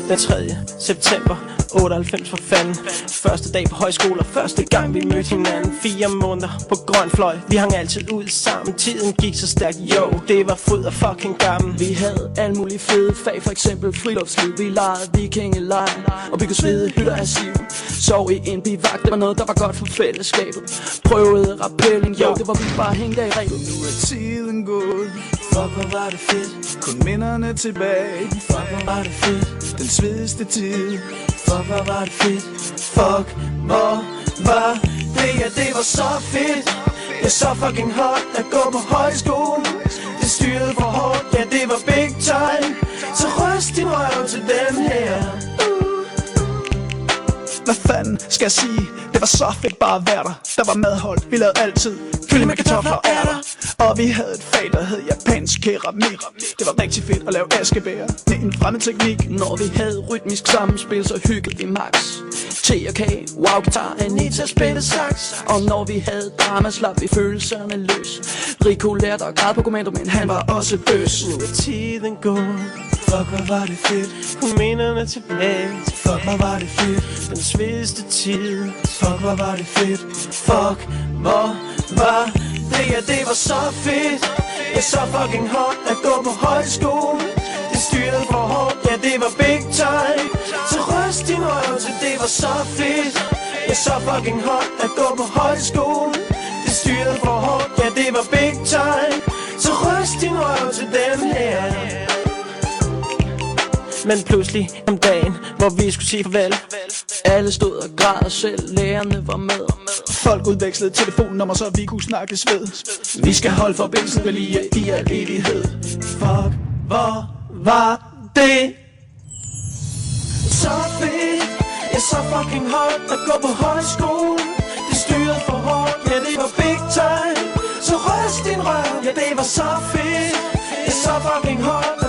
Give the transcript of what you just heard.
Den 3. september 98 for fanden. Første dag på højskole, første gang vi mødte hinanden. 4 måneder på grøn fløj, vi hang altid ud sammen. Tiden gik så stærkt, jo, det var fryd og fucking gammel. Vi havde alle mulige fede fag, for eksempel friluftsliv. Vi legede vikingelejr, og vi kunne svede hytter af siv. Sov i en bivak, det var noget, der var godt for fællesskabet. Prøvede rappelling, jo, det var vi bare hængt af i rebet. Nu er tiden gået, Fuck, hvor var det fedt. kun minderne tilbage. Fuck, hvor var det fedt. Den svedigste tid. Fuck, hvor var det fedt. Fuck, hvor var det, ja, det var så fedt. Det er så fucking hot at gå på højskole. Det styrede for hårdt, ja, det var big time. Så ryst din røv til den her. Hvad fanden skal jeg sige? Det var så fedt bare at være der. Der var madhold, vi lavede altid kylling med kartofler og ærter. Og vi havde et fag, der hed japansk keramik. Det var rigtig fedt at lave askebær med en fremmed teknik. Når vi havde rytmisk samspil, så hyggede vi max. T og K, wow guitar, Anita spillede sax. Og når vi havde drama, slap vi følelserne løs. Rico lærte at græde på kommando, men han var også bøs. Nu er tiden gået. Fuck, hvor var det fedt. Kom minderne tilbage. Fuck, hvor var det fedt. Den svedigste tid. Fuck, hvor var det fedt. Fuck, hvor var det, ja, det var så fedt. Det er så fucking hot at gå på højskole. Det styrede for hårdt, ja, det var big time. Så ryst din røv til, det var så fedt. Det er så fucking hot at gå på højskole. Det styrede for hårdt, ja, det var big time. Så ryst din røv til den her. Men pludselig om dagen, hvor vi skulle sige farvel, alle stod og græd, og selv lærerne var med. Folk udvekslede telefonnummer, så vi kunne snakkes ved. Vi skal holde forbindelsen ved lige i al evighed. fuck, hvor var det så fedt. Ja, så fucking hot at gå på højskole. Det styrede for hårdt, ja, det var big time. Så ryst din røv, ja, det var så fedt. Det er så fucking hot